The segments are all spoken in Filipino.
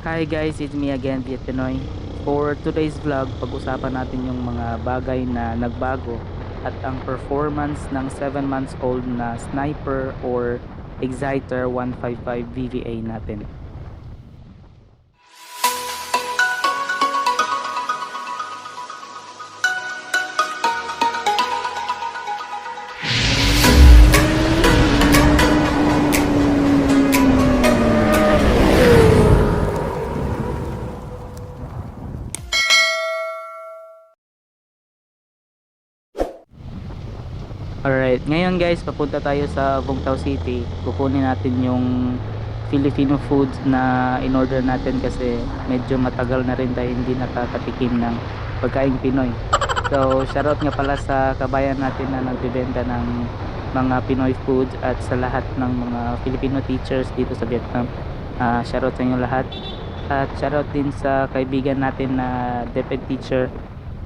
Hi guys, it's me again, Viet Pinoy. For today's vlog, pag-usapan natin yung mga bagay na nagbago at ang performance ng 7 months old na Sniper or Exciter 155 VVA natin. Alright, ngayon guys, papunta tayo sa Vung Tau City. Kukunin natin yung Filipino foods na in-order natin kasi medyo matagal na rin tayo hindi nakakatikim ng pagkaing Pinoy. So, shoutout nga pala sa kabayan natin na nagbebenta ng mga Pinoy foods at sa lahat ng mga Filipino teachers dito sa Vietnam. Shoutout sa inyo lahat. At shoutout din sa kaibigan natin na DepEd teacher,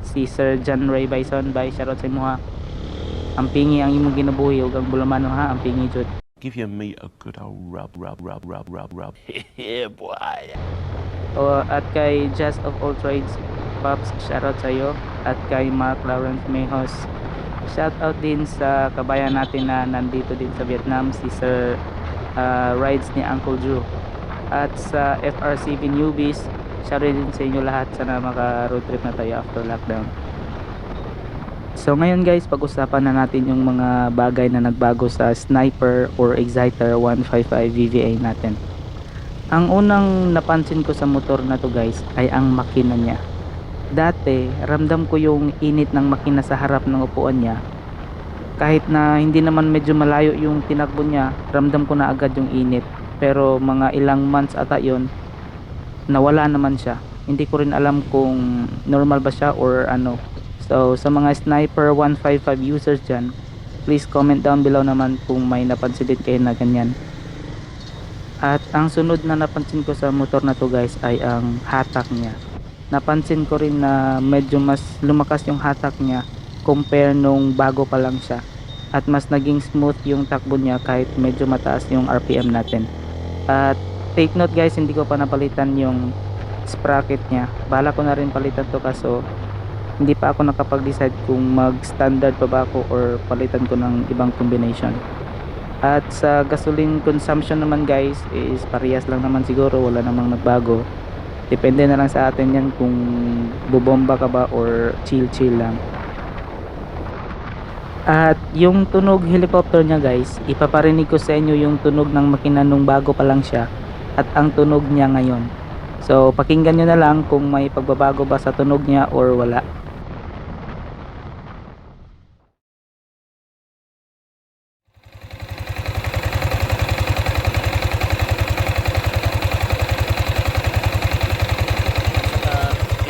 si Sir John Ray Bison. Bye, shoutout sa inyo ha. Ang pingi ang imong ginabuhi ug ang bulamano ha, ang pingi jud. Give your meat a good old rub. Yeah, boy. At kay Just of All Trades Pops, shoutout sa iyo. At kay Mark Lawrence Mejos, shoutout din sa kabayan natin na nandito din sa Vietnam, si Sir Rides ni Uncle Drew. At sa FRCB newbies, shoutout din sa inyo lahat. Sana maka road trip na tayo after lockdown. So ngayon guys, pag-usapan na natin yung mga bagay na nagbago sa Sniper or Exciter 155 VVA natin. Ang unang napansin ko sa motor na to guys ay ang makina niya. Dati, ramdam ko yung init ng makina sa harap ng upuan niya. Kahit na hindi naman medyo malayo yung tinakbo niya, ramdam ko na agad yung init. Pero mga ilang months ata yon, nawala naman siya. Hindi ko rin alam kung normal ba siya or ano. So sa mga Sniper 155 users dyan, please comment down below naman kung may napansin din kayo na ganyan. At ang sunod na napansin ko sa motor na to guys ay ang hatak niya. Napansin ko rin na medyo mas lumakas yung hatak niya compare nung bago pa lang siya. At mas naging smooth yung takbo niya kahit medyo mataas yung RPM natin. At take note guys, hindi ko pa napalitan yung sprocket niya. Bala ko na rin palitan to kaso hindi pa ako nakapag-decide kung mag-standard pa ba ako or palitan ko ng ibang combination. At sa gasoline consumption naman guys is parehas lang naman siguro, wala namang nagbago. Depende na lang sa atin yan kung bubomba ka ba or chill lang. At yung tunog helicopter niya guys, ipaparinig ko sa inyo yung tunog ng makina nung bago pa lang siya at ang tunog niya ngayon. So pakinggan nyo na lang kung may pagbabago ba sa tunog niya or wala.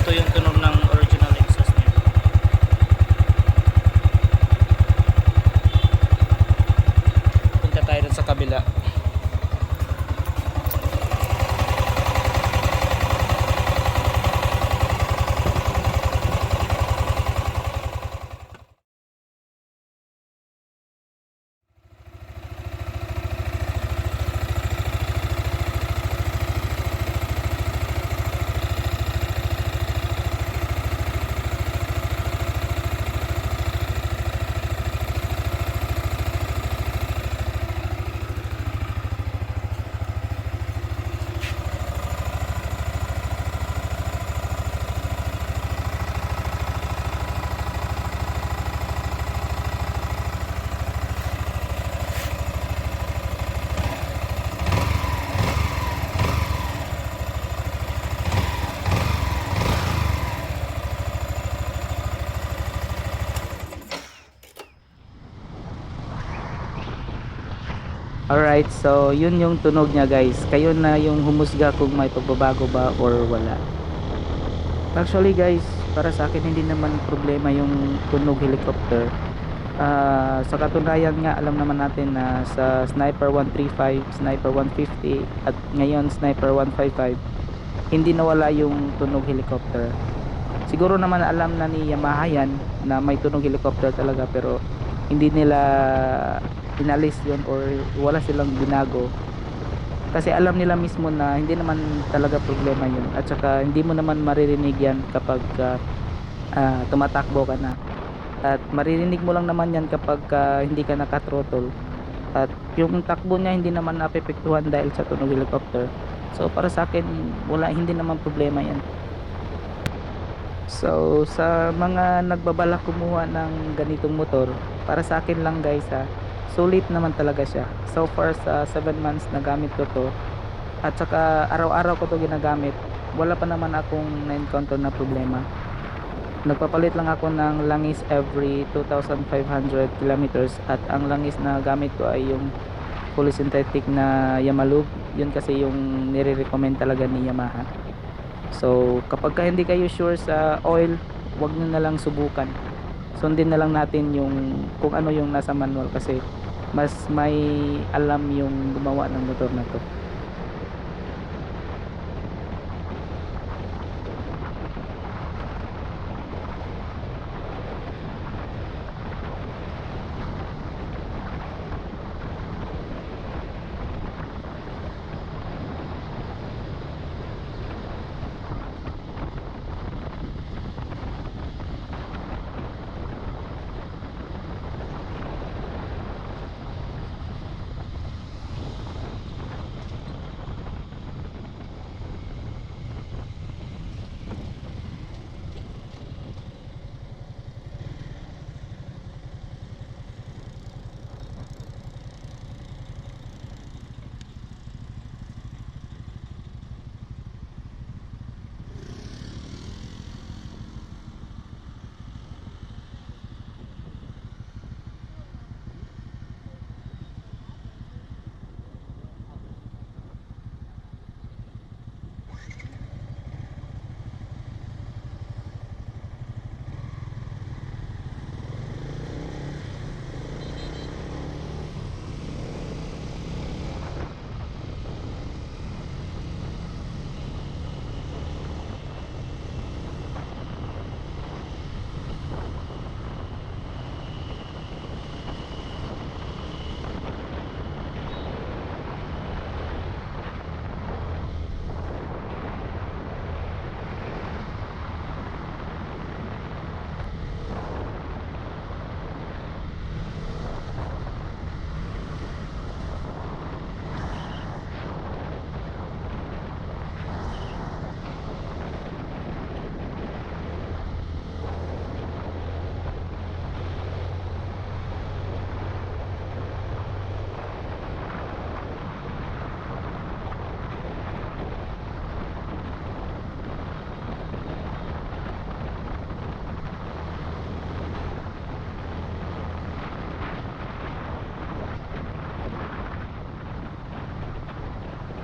Ito yung tunog ng original exhaust niya. Punta tayo dun sa kabila. Alright, so yun yung tunog niya guys. Kayo na yung humusga kung may pagbabago ba or wala. Actually guys, para sa akin hindi naman problema yung tunog helicopter. Sa katunayan nga, alam naman natin na sa Sniper 135, Sniper 150 at ngayon Sniper 155, hindi nawala yung tunog helicopter. Siguro naman alam na ni Yamaha yan na may tunog helicopter talaga, pero hindi nila inalis yun or wala silang binago. kasi alam nila mismo na hindi naman talaga problema yun, at saka hindi mo naman maririnig yan kapag tumatakbo ka na, at maririnig mo lang naman yan kapag hindi ka naka-throttle, at yung takbo niya hindi naman naapektuhan dahil sa tunog helicopter. So para sa akin hindi naman problema yan. So sa mga nagbabalak kumuha ng ganitong motor, para sa akin lang guys sulit naman talaga siya. So far sa 7 months na gamit ko to, at saka araw-araw ko to ginagamit, wala pa naman akong na-encounter na problema. Nagpapalit lang ako ng langis every 2,500 kilometers, at ang langis na gamit ko ay yung fully synthetic na Yamalube. Yun kasi yung nire-recommend talaga ni Yamaha. So kapag hindi kayo sure sa oil, wag nyo na lang subukan. Sundin na lang natin yung kung ano yung nasa manual, kasi mas may alam yung gumawa ng motor na to.